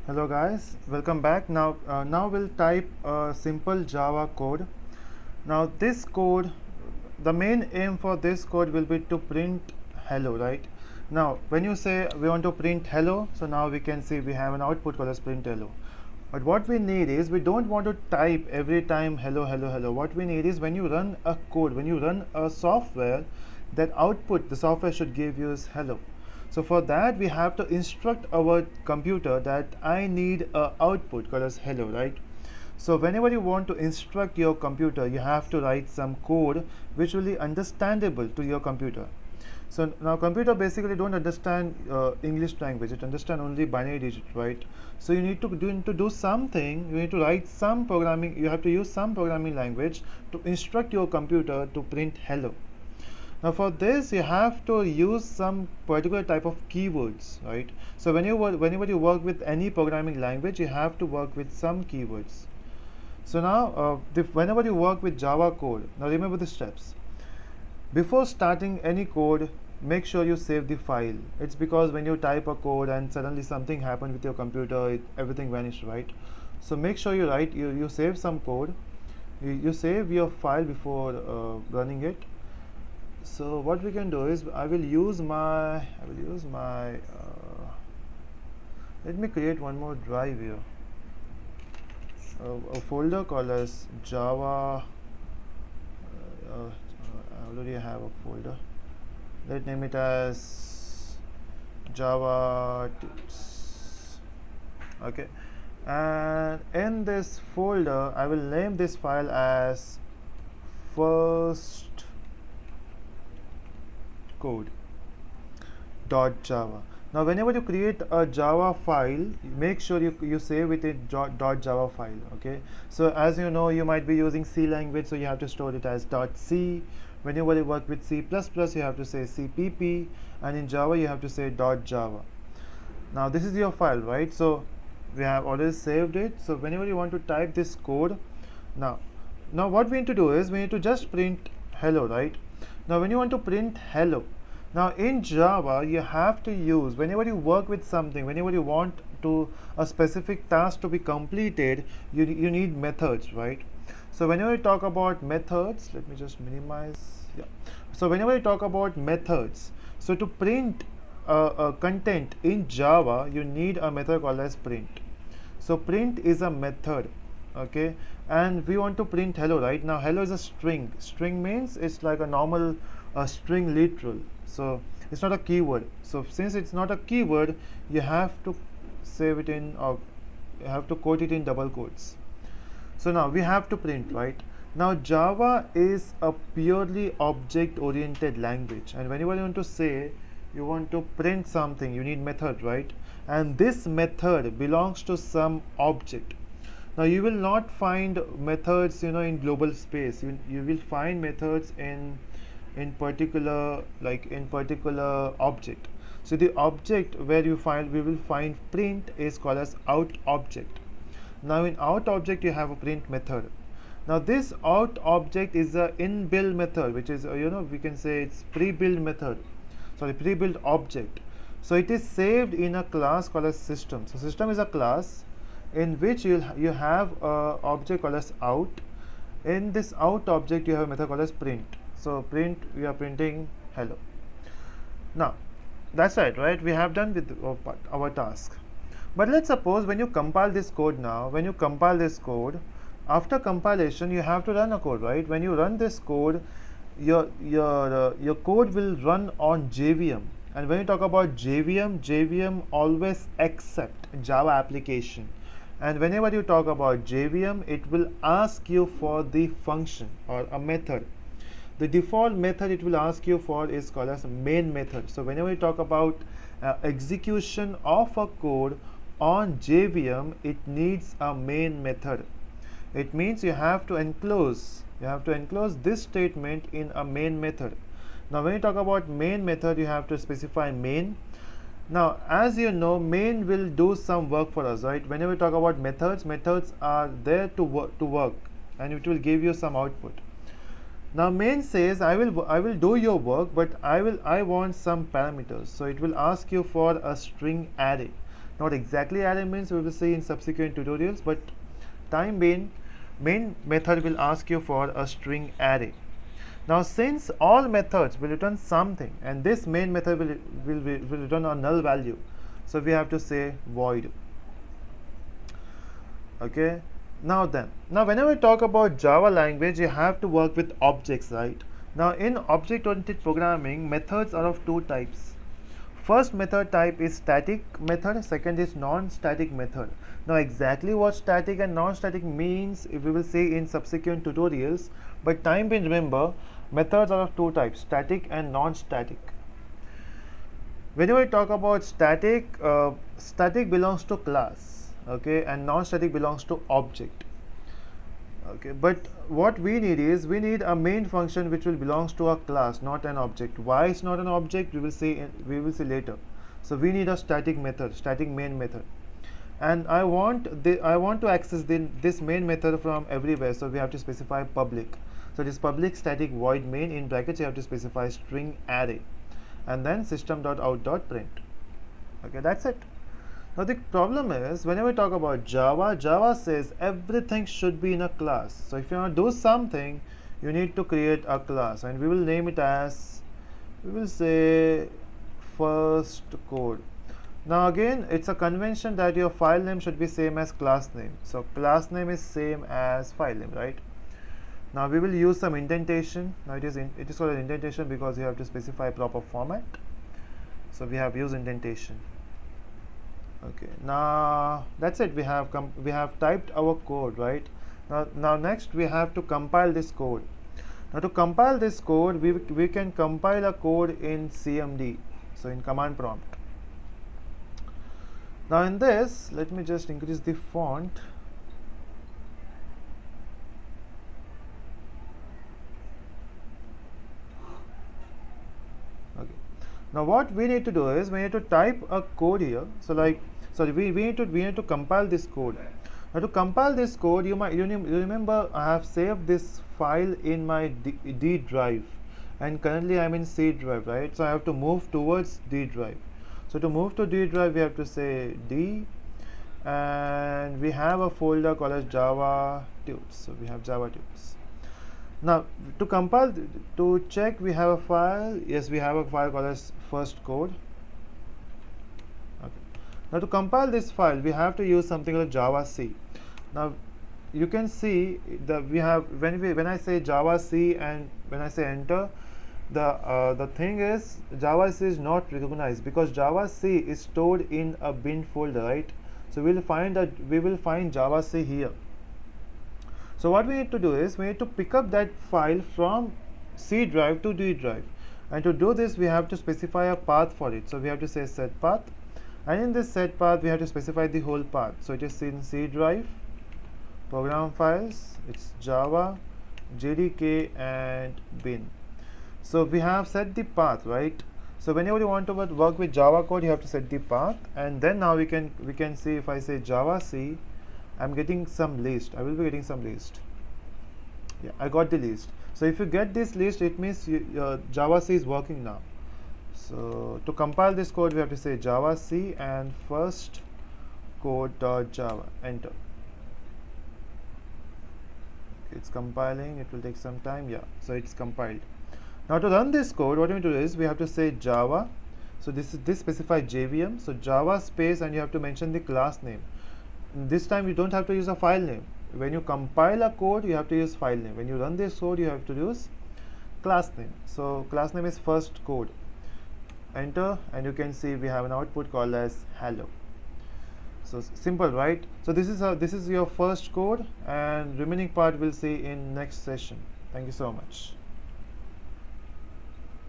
Hello guys, welcome back. Now we'll type a simple Java code. Now this code, the main aim for this code will be to print hello, right? Now when you say we want to print hello, so now we can see we have an output called as print hello. But what we need is we don't want to type every time hello hello hello. What we need is when you run a code, when you run a software, that output the software should give you is hello. So for that we have to instruct our computer that I need a output called as hello, right? So whenever you want to instruct your computer, you have to write some code which will be understandable to your computer. So now computer basically don't understand English language, it understand only binary digit, right? So you need to do something, you need to write some programming, you have to use some programming language to instruct your computer to print hello. Now for this you have to use some particular type of keywords, right? So whenever you work with any programming language, you have to work with some keywords. So now whenever you work with Java code, now remember the steps. Before starting any code, make sure you save the file. It's because when you type a code and suddenly something happened with your computer, everything vanished, right? So make sure you save some code, you save your file before running it. So what we can do is I will use my let me create one more drive here, a folder called as Java. I already have a folder. Let's name it as Java tips. Okay, and in this folder I will name this file as first code.java. Now whenever you create a Java file, make sure you save it in .java file. Okay, so as you know, you might be using C language, so you have to store it as .c. Whenever you work with C++, you have to say cpp, and in Java you have to say .java. Now this is your file, right? So we have already saved it. So whenever you want to type this code, now what we need to do is we need to just print hello, right? Now when you want to print hello, now in Java you have to use, whenever you work with something, whenever you want to a specific task to be completed, you need methods, right? So whenever you talk about methods, let me just minimize. Yeah. So whenever you talk about methods, so to print content in Java, you need a method called as print. So print is a method, okay, and we want to print hello, right? Now hello is a string. String means it's like a normal string literal, so it's not a keyword. So since it's not a keyword, you have to save it in, or you have to quote it in double quotes. So now we have to print, right? Now Java is a purely object oriented language, and whenever you want to say you want to print something, you need method, right? And this method belongs to some object. Now you will not find methods, in global space. You will find methods in particular object. So the object where we will find print is called as out object. Now in out object you have a print method. Now this out object is a inbuilt method, which is we can say it's pre-built object. So it is saved in a class called as system. So system is a class in which you have a object called as out. In this out object you have a method called as print. So print, we are printing hello. Now that's right? We have done with our task. But let's suppose when you compile this code, after compilation you have to run a code, right? When you run this code, your code will run on JVM. And when you talk about JVM always accept Java application. And whenever you talk about JVM, it will ask you for the function or a method. The default method it will ask you for is called as main method. So whenever you talk about execution of a code on JVM, it needs a main method. It means you have to enclose this statement in a main method. Now when you talk about main method, you have to specify main. Now as you know, main will do some work for us, right? Whenever we talk about methods are there to work, and it will give you some output. Now main says I will do your work, but I want some parameters. So it will ask you for a string array. Not exactly array means we will see in subsequent tutorials, but time being, main method will ask you for a string array. Now since all methods will return something and this main method will return a null value, so we have to say void. Okay, now whenever we talk about Java language, you have to work with objects, right? Now in object oriented programming, methods are of two types. First method type is static method, second is non-static method. Now exactly what static and non-static means we will see in subsequent tutorials, but time being, remember methods are of two types, static and non-static. Whenever we talk about static, static belongs to class, okay, and non-static belongs to object. Okay, but what we need is we need a main function which will belongs to a class, not an object. Why it's not an object, we will see later. So we need a static method, static main method, and I want to access this main method from everywhere, so we have to specify public. So this public static void main, in brackets you have to specify string array, and then system.out.print. Okay, that's it. Now the problem is, whenever we talk about Java says everything should be in a class. So if you want to do something, you need to create a class, and we will name it as, we will say first code. Now again, it's a convention that your file name should be same as class name. So class name is same as file name, right? Now we will use some indentation. Now it is called an indentation because you have to specify proper format. So we have used indentation. Okay, now that's it. We have typed our code, right? Now next we have to compile this code. Now to compile this code, we can compile a code in CMD, so in command prompt. Now in this, let me just increase the font. Okay. Now what we need to do is we need to type a code here. So like, sorry, we need to compile this code. Now to compile this code, you remember I have saved this file in my D drive, and currently I'm in C drive, right? So I have to move towards D drive. So to move to D drive, we have to say D, and we have a folder called as Java Tunes. So we have Java Tunes. Now to compile, to check, we have a file. Yes, we have a file called as first code. Okay. Now to compile this file, we have to use something like Java C. Now you can see that we have, when I say Java C and when I say enter, the thing is Java C is not recognized because Java C is stored in a bin folder, right? So we will find Java C here. So what we need to do is we need to pick up that file from C drive to D drive, and to do this we have to specify a path for it. So we have to say set path, and in this set path we have to specify the whole path. So it is in C drive, program files, it's Java, JDK and bin. So we have set the path, right? So whenever you want to work with Java code, you have to set the path, and then now we can see if I say Java C, I'm getting some list. I will be getting some list. Yeah, I got the list. So if you get this list, it means Java C is working now. So to compile this code, we have to say Java C and first code.java, enter. It's compiling, it will take some time. Yeah, so it's compiled. Now to run this code, what we do is we have to say Java. So this specifies JVM. So Java space, and you have to mention the class name. This time you don't have to use a file name. When you compile a code, you have to use file name. When you run this code, you have to use class name. So class name is first code. Enter, and you can see we have an output called as hello. So simple, right? So this is your first code, and remaining part we'll see in next session. Thank you so much.